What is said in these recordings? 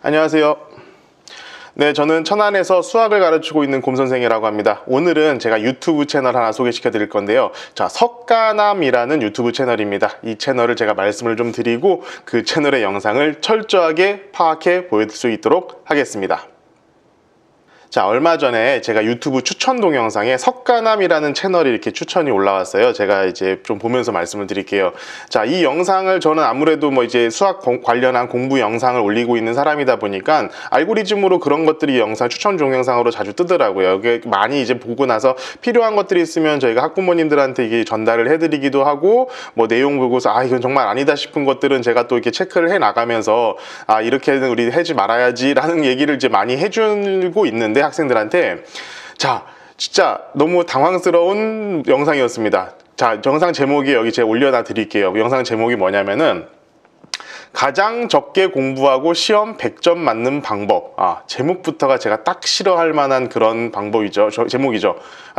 안녕하세요. 네, 저는 천안에서 수학을 가르치고 있는 곰선생이라고 합니다. 오늘은 제가 유튜브 채널 하나 소개시켜 드릴 건데요. 자, 석가남이라는 유튜브 채널입니다. 이 채널을 제가 말씀을 좀 드리고 그 채널의 영상을 철저하게 파악해 보여드릴 수 있도록 하겠습니다. 자, 얼마 전에 제가 유튜브 추천 동영상에 석가남이라는 채널이 이렇게 추천이 올라왔어요. 제가 이제 좀 보면서 말씀을 드릴게요. 자, 이 영상을 저는 아무래도 이제 수학 관련한 공부 영상을 올리고 있는 사람이다 보니까 알고리즘으로 그런 것들이 영상 추천 동영상으로 자주 뜨더라고요. 이게 많이 이제 보고 나서 필요한 것들이 있으면 저희가 학부모님들한테 이게 전달을 해드리기도 하고, 내용 보고서 이건 정말 아니다 싶은 것들은 제가 또 이렇게 체크를 해 나가면서 이렇게는 우리 하지 말아야지라는 얘기를 이제 많이 해주고 있는데, 학생들한테. 자, 진짜 너무 당황스러운 영상이었습니다. 자, 영상 제목이 여기 제가 올려놔 드릴게요. 영상 제목이 뭐냐면은 가장 적게 공부하고 시험 100점 맞는 방법. 제목부터가 제가 딱 싫어할 만한 그런 방법이죠. 제목이죠.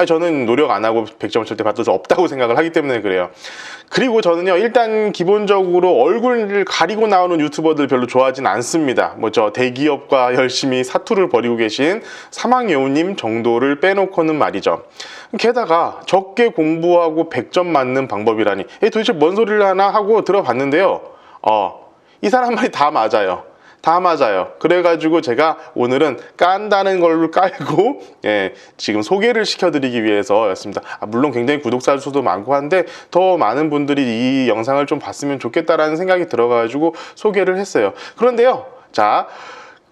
저는 노력 안 하고 100점을 절대 받을 수 없다고 생각을 하기 때문에 그래요. 그리고 저는요, 일단 기본적으로 얼굴을 가리고 나오는 유튜버들 별로 좋아하진 않습니다. 저 대기업과 열심히 사투를 벌이고 계신 사망여우님 정도를 빼놓고는 말이죠. 게다가 적게 공부하고 100점 맞는 방법이라니, 도대체 뭔 소리를 하나 하고 들어봤는데요. 이 사람 말이 다 맞아요. 다 맞아요. 그래가지고 제가 오늘은 깐다는 걸로 깔고 지금 소개를 시켜드리기 위해서였습니다. 물론 굉장히 구독자 수도 많고 한데 더 많은 분들이 이 영상을 좀 봤으면 좋겠다라는 생각이 들어가지고 소개를 했어요. 그런데요, 자,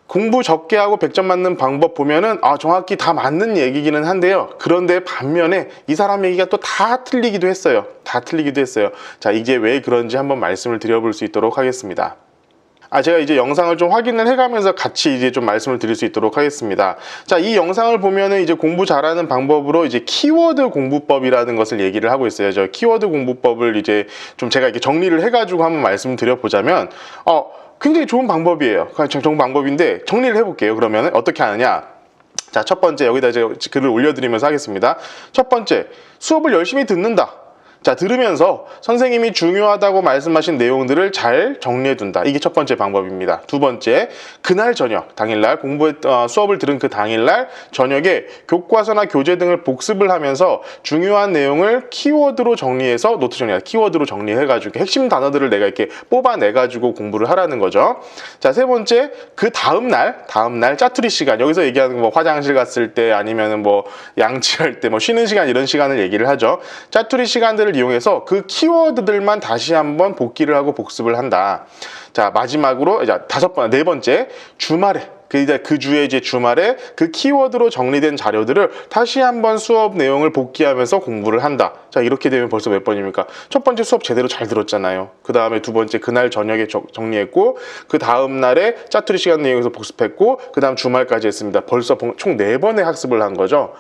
공부 적게 하고 100점 맞는 방법 보면은 정확히 다 맞는 얘기기는 한데요. 그런데 반면에 이 사람 얘기가 또 다 틀리기도 했어요. 다 틀리기도 했어요. 자, 이제 왜 그런지 한번 말씀을 드려볼 수 있도록 하겠습니다. 제가 이제 영상을 좀 확인을 해가면서 같이 이제 좀 말씀을 드릴 수 있도록 하겠습니다. 자, 이 영상을 보면은 이제 공부 잘하는 방법으로 이제 키워드 공부법이라는 것을 얘기를 하고 있어요. 저 키워드 공부법을 이제 좀 제가 이렇게 정리를 해가지고 한번 말씀을 드려보자면, 굉장히 좋은 방법이에요. 좋은 방법인데 정리를 해볼게요. 그러면 어떻게 하느냐? 자, 첫 번째, 여기다 제가 글을 올려드리면서 하겠습니다. 첫 번째, 수업을 열심히 듣는다. 자, 들으면서 선생님이 중요하다고 말씀하신 내용들을 잘 정리해둔다. 이게 첫 번째 방법입니다. 두 번째, 그날 저녁, 당일날 수업을 들은 그 당일날 저녁에 교과서나 교재 등을 복습을 하면서 중요한 내용을 키워드로 정리해서 노트 정리하다. 키워드로 정리해가지고 핵심 단어들을 내가 이렇게 뽑아내가지고 공부를 하라는 거죠. 자, 세 번째, 그 다음날 짜투리 시간. 여기서 얘기하는 화장실 갔을 때 아니면은 양치할 때 쉬는 시간, 이런 시간을 얘기를 하죠. 짜투리 시간들을 이용해서 그 키워드들만 다시 한번 복기를 하고 복습을 한다. 자, 마지막으로 이제 네 번째, 주말에 그 주에 이제 주말에 그 키워드로 정리된 자료들을 다시 한번 수업 내용을 복기하면서 공부를 한다. 자, 이렇게 되면 벌써 몇 번입니까? 첫 번째 수업 제대로 잘 들었잖아요. 그 다음에 두 번째 그날 저녁에 정리했고, 그 다음 날에 짜투리 시간 내용에서 복습했고, 그 다음 주말까지 했습니다. 벌써 총 4번의 학습을 한 거죠.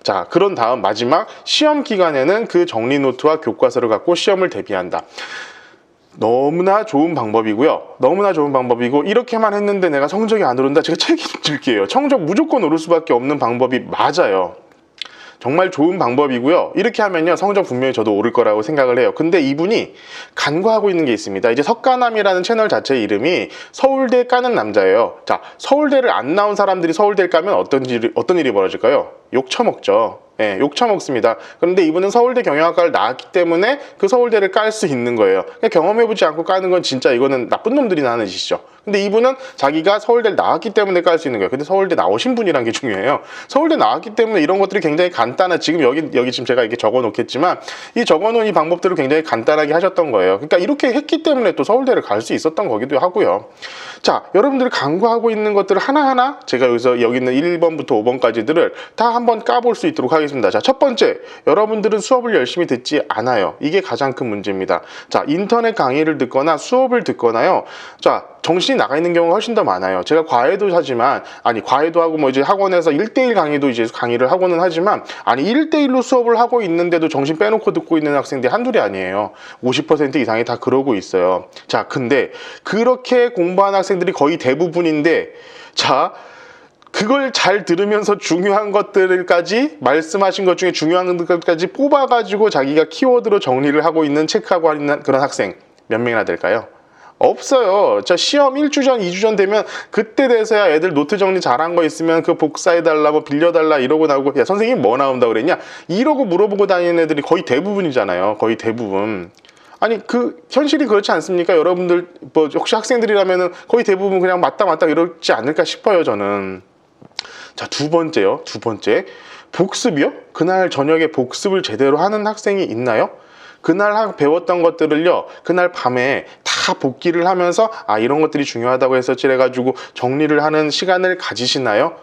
자, 그런 다음 마지막 시험 기간에는 그 정리 노트와 교과서를 갖고 시험을 대비한다. 너무나 좋은 방법이고요. 너무나 좋은 방법이고, 이렇게만 했는데 내가 성적이 안 오른다? 제가 책임질게요. 성적 무조건 오를 수밖에 없는 방법이 맞아요. 정말 좋은 방법이고요. 이렇게 하면요, 성적 분명히 저도 오를 거라고 생각을 해요. 근데 이분이 간과하고 있는 게 있습니다. 이제 석가남이라는 채널 자체의 이름이 서울대 까는 남자예요. 자, 서울대를 안 나온 사람들이 서울대를 까면 어떤 일이 벌어질까요? 욕 처먹죠. 욕 처먹습니다. 그런데 이분은 서울대 경영학과를 나왔기 때문에 그 서울대를 깔 수 있는 거예요. 경험해보지 않고 까는 건 진짜 이거는 나쁜 놈들이 하는 짓이죠. 근데 이분은 자기가 서울대를 나왔기 때문에 깔 수 있는 거예요. 근데 서울대 나오신 분이란 게 중요해요. 서울대 나왔기 때문에 이런 것들이 굉장히 간단한, 지금 여기 지금 제가 이렇게 적어 놓겠지만, 이 적어 놓은 이 방법들을 굉장히 간단하게 하셨던 거예요. 그러니까 이렇게 했기 때문에 또 서울대를 갈 수 있었던 거기도 하고요. 자, 여러분들이 간과하고 있는 것들을 하나하나 제가 여기 있는 1번부터 5번까지들을 다 한번 까볼 수 있도록 하겠습니다. 자, 첫 번째, 여러분들은 수업을 열심히 듣지 않아요. 이게 가장 큰 문제입니다. 자, 인터넷 강의를 듣거나 수업을 듣거나요, 자, 정신이 나가 있는 경우가 훨씬 더 많아요. 제가 과외도 하지만, 과외도 하고 이제 학원에서 1대1 강의도 이제 강의를 하고는 하지만, 1대1로 수업을 하고 있는데도 정신 빼놓고 듣고 있는 학생들이 한둘이 아니에요. 50% 이상이 다 그러고 있어요. 자, 근데 그렇게 공부한 학생들이 거의 대부분인데, 자, 그걸 잘 들으면서 중요한 것들까지, 말씀하신 것 중에 중요한 것까지 뽑아가지고 자기가 키워드로 정리를 하고 있는, 체크하고 있는 그런 학생 몇 명이나 될까요? 없어요. 자, 시험 1주 전, 2주 전 되면 그때 돼서야 애들 노트 정리 잘한 거 있으면 그 복사해달라, 뭐 빌려달라 이러고 나오고, 야, 선생님 뭐 나온다고 그랬냐? 이러고 물어보고 다니는 애들이 거의 대부분이잖아요. 거의 대부분. 아니, 그 현실이 그렇지 않습니까? 여러분들 뭐 혹시 학생들이라면은 거의 대부분 그냥 맞다 이러지 않을까 싶어요, 저는. 자, 두 번째요. 두 번째. 복습이요? 그날 저녁에 복습을 제대로 하는 학생이 있나요? 그날 배웠던 것들을요, 그날 밤에 다 복기를 하면서 아, 이런 것들이 중요하다고 했었지 해가지고 정리를 하는 시간을 가지시나요?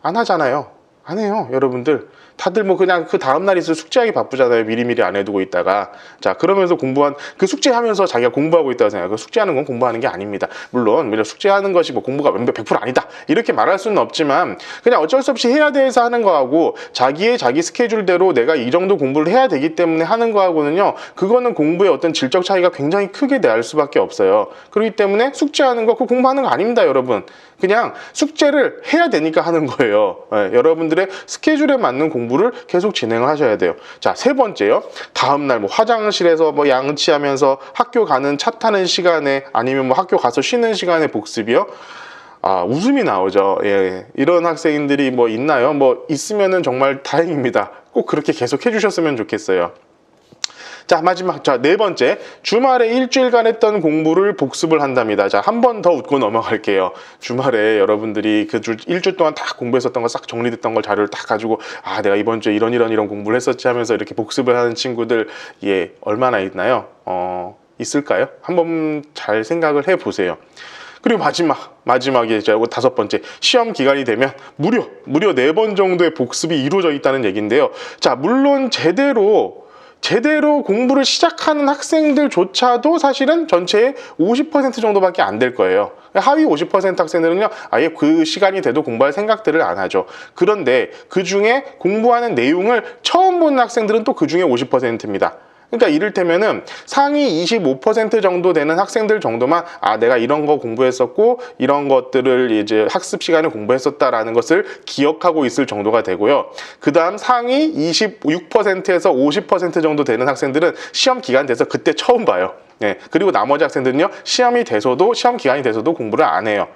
안 하잖아요. 안 해요, 여러분들. 다들 뭐 그냥 그 다음날 있을 숙제하기 바쁘잖아요. 미리미리 안 해두고 있다가. 자, 그러면서 그 숙제하면서 자기가 공부하고 있다고 생각해요. 숙제하는 건 공부하는 게 아닙니다. 물론 숙제하는 것이 뭐 공부가 100% 아니다 이렇게 말할 수는 없지만, 그냥 어쩔 수 없이 해야 돼서 하는 거하고 자기 스케줄대로 내가 이 정도 공부를 해야 되기 때문에 하는 거하고는요, 그거는 공부의 어떤 질적 차이가 굉장히 크게 날 수밖에 없어요. 그렇기 때문에 숙제하는 거, 그 공부하는 거 아닙니다, 여러분. 그냥 숙제를 해야 되니까 하는 거예요. 네, 여러분들의 스케줄에 맞는 공부를 계속 진행을 하셔야 돼요. 자, 세 번째요. 다음날 뭐 화장실에서 뭐 양치하면서 학교 가는 차 타는 시간에, 아니면 뭐 학교 가서 쉬는 시간에 복습이요. 아, 웃음이 나오죠. 예, 이런 학생들이 뭐 있나요? 뭐 있으면은 정말 다행입니다. 꼭 그렇게 계속 해주셨으면 좋겠어요. 자, 마지막, 자, 네 번째. 주말에 일주일간 했던 공부를 복습을 한답니다. 자, 한 번 더 웃고 넘어갈게요. 주말에 여러분들이 그 일주일 동안 다 공부했었던 거 싹 정리됐던 걸 자료를 딱 가지고, 아, 내가 이번 주에 이런 공부를 했었지 하면서 이렇게 복습을 하는 친구들, 예, 얼마나 있나요? 있을까요? 한번 잘 생각을 해 보세요. 그리고 마지막에 이제 다섯 번째, 시험 기간이 되면 무려 4번 정도의 복습이 이루어져 있다는 얘기인데요. 자, 물론 제대로 공부를 시작하는 학생들조차도 사실은 전체의 50% 정도밖에 안 될 거예요. 하위 50% 학생들은요, 아예 그 시간이 돼도 공부할 생각들을 안 하죠. 그런데 그 중에 공부하는 내용을 처음 보는 학생들은 또 그 중에 50%입니다. 그러니까 이를테면은 상위 25% 정도 되는 학생들 정도만, 아, 내가 이런 거 공부했었고 이런 것들을 이제 학습 시간에 공부했었다라는 것을 기억하고 있을 정도가 되고요. 그 다음 상위 26%에서 50% 정도 되는 학생들은 시험 기간 돼서 그때 처음 봐요. 네. 그리고 나머지 학생들은요, 시험 기간이 돼서도 공부를 안 해요.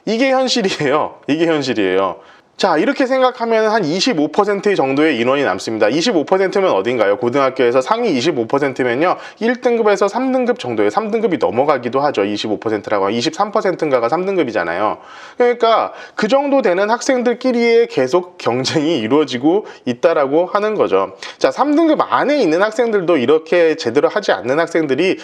이게 현실이에요. 이게 현실이에요. 자, 이렇게 생각하면 한 25% 정도의 인원이 남습니다. 25%면 어딘가요? 고등학교에서 상위 25%면요, 1등급에서 3등급 정도예요. 3등급이 넘어가기도 하죠. 25%라고. 23%인가가 3등급이잖아요. 그러니까 그 정도 되는 학생들끼리의 계속 경쟁이 이루어지고 있다라고 하는 거죠. 자, 3등급 안에 있는 학생들도 이렇게 제대로 하지 않는 학생들이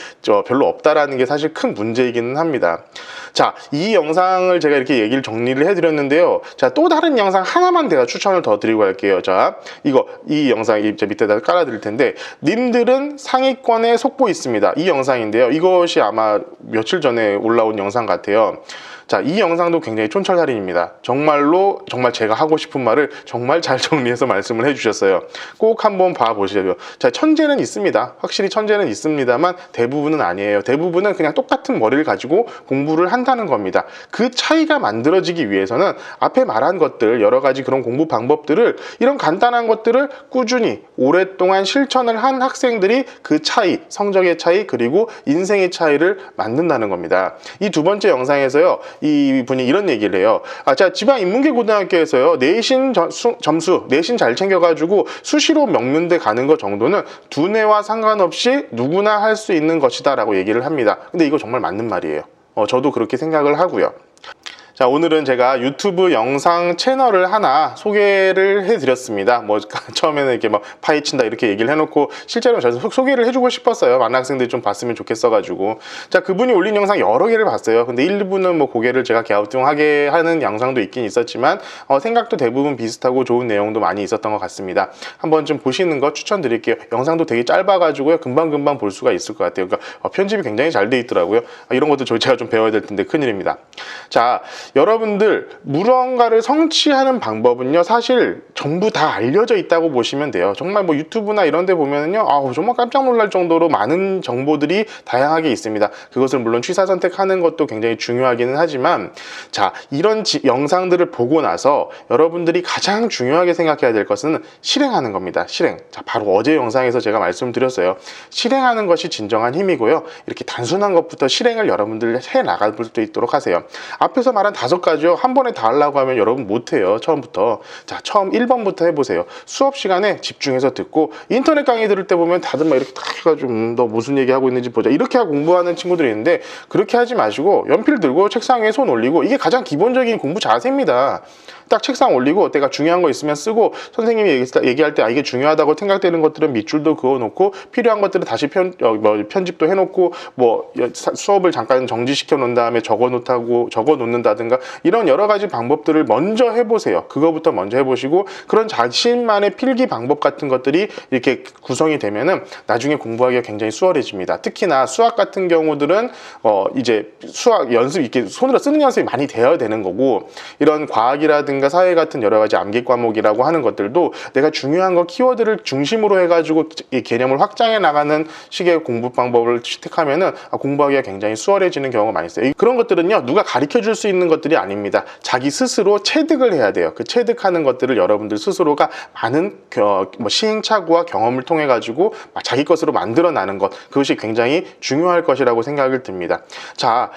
별로 없다라는 게 사실 큰 문제이기는 합니다. 자, 이 영상을 제가 이렇게 얘기를 정리를 해드렸는데요. 자, 또 다른 영상 하나만 제가 추천을 더 드리고 갈게요. 자, 이 영상 제 밑에다 깔아드릴 텐데, 님들은 상위권에 속고 있습니다. 이 영상인데요. 이것이 아마 며칠 전에 올라온 영상 같아요. 자, 이 영상도 굉장히 촌철살인입니다. 정말 제가 하고 싶은 말을 정말 잘 정리해서 말씀을 해주셨어요. 꼭 한번 봐보시죠. 자, 천재는 있습니다. 확실히 천재는 있습니다만 대부분은 아니에요. 대부분은 그냥 똑같은 머리를 가지고 공부를 한다는 겁니다. 그 차이가 만들어지기 위해서는 앞에 말한 것들, 여러 가지 그런 공부 방법들을, 이런 간단한 것들을 꾸준히 오랫동안 실천을 한 학생들이 그 차이, 성적의 차이, 그리고 인생의 차이를 만든다는 겁니다. 이 두 번째 영상에서요, 이 분이 이런 얘기를 해요. 자, 지방 인문계 고등학교에서요, 내신 점수, 내신 잘 챙겨가지고 수시로 명문대 가는 것 정도는 두뇌와 상관없이 누구나 할 수 있는 것이다 라고 얘기를 합니다. 근데 이거 정말 맞는 말이에요. 저도 그렇게 생각을 하고요. 자, 오늘은 제가 유튜브 영상 채널을 하나 소개를 해드렸습니다. 뭐 처음에는 이렇게 막 파헤친다 이렇게 얘기를 해놓고 실제로 저는 소개를 해주고 싶었어요. 많은 학생들이 좀 봤으면 좋겠어가지고. 자, 그분이 올린 영상 여러 개를 봤어요. 근데 일부는 뭐 고개를 제가 갸우뚱하게 하는 영상도 있긴 있었지만 생각도 대부분 비슷하고 좋은 내용도 많이 있었던 것 같습니다. 한번 좀 보시는 거 추천드릴게요. 영상도 되게 짧아가지고요, 금방 볼 수가 있을 것 같아요. 그러니까 편집이 굉장히 잘 돼 있더라고요. 이런 것도 제가 좀 배워야 될 텐데 큰일입니다. 자, 여러분들 무언가를 성취하는 방법은요, 사실 전부 다 알려져 있다고 보시면 돼요. 정말 뭐 유튜브나 이런 데 보면은요, 정말 깜짝 놀랄 정도로 많은 정보들이 다양하게 있습니다. 그것을 물론 취사 선택하는 것도 굉장히 중요하기는 하지만, 자, 이런 영상들을 보고 나서 여러분들이 가장 중요하게 생각해야 될 것은 실행하는 겁니다. 실행. 자, 바로 어제 영상에서 제가 말씀드렸어요. 실행하는 것이 진정한 힘이고요. 이렇게 단순한 것부터 실행을 여러분들 해 나갈 수 있도록 하세요. 앞에서 말한 5가지요. 한 번에 다 하려고 하면 여러분 못해요. 처음부터. 자, 처음 1번부터 해보세요. 수업 시간에 집중해서 듣고, 인터넷 강의 들을 때 보면 다들 막 이렇게 딱 해가지고 너 무슨 얘기하고 있는지 보자, 이렇게 하고 공부하는 친구들이 있는데, 그렇게 하지 마시고 연필 들고 책상 위에 손 올리고, 이게 가장 기본적인 공부 자세입니다. 딱 책상 올리고 내가 중요한 거 있으면 쓰고, 선생님이 얘기할 때 이게 중요하다고 생각되는 것들은 밑줄도 그어놓고, 필요한 것들은 다시 편집도 해놓고, 수업을 잠깐 정지시켜 놓은 다음에 적어 놓는다든가, 이런 여러 가지 방법들을 먼저 해보세요. 그거부터 먼저 해보시고, 그런 자신만의 필기 방법 같은 것들이 이렇게 구성이 되면은 나중에 공부하기가 굉장히 수월해집니다. 특히나 수학 같은 경우들은 이제 수학 연습, 이렇게 손으로 쓰는 연습이 많이 되어야 되는 거고, 이런 과학이라든가 사회 같은 여러 가지 암기 과목이라고 하는 것들도 내가 중요한 거 키워드를 중심으로 해가지고 이 개념을 확장해 나가는 식의 공부 방법을 채택하면은 공부하기가 굉장히 수월해지는 경우가 많이 있어요. 그런 것들은요, 누가 가르쳐 줄 수 있는 것들이 아닙니다. 자기 스스로 체득을 해야 돼요. 그 체득하는 것들을 여러분들 스스로가 많은 시행착오와 경험을 통해 가지고 자기 것으로 만들어나는 것, 그것이 굉장히 중요할 것이라고 생각을 듭니다. 자,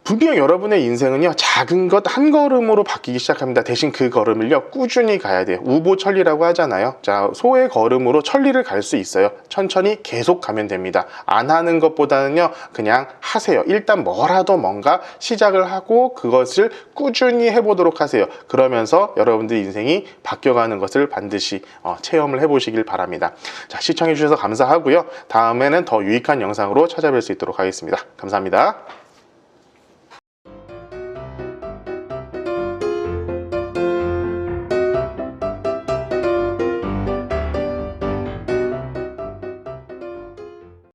분명 여러분의 인생은요, 작은 것 한 걸음으로 바뀌기 시작합니다. 대신 그 걸음을요, 꾸준히 가야 돼요. 우보천리라고 하잖아요. 자, 소의 걸음으로 천리를 갈 수 있어요. 천천히 계속 가면 됩니다. 안 하는 것보다는요, 그냥 하세요. 일단 뭐라도 뭔가 시작을 하고 그것을 꾸준히 해보도록 하세요. 그러면서 여러분들 인생이 바뀌어가는 것을 반드시 체험을 해보시길 바랍니다. 자, 시청해 주셔서 감사하고요. 다음에는 더 유익한 영상으로 찾아뵐 수 있도록 하겠습니다. 감사합니다.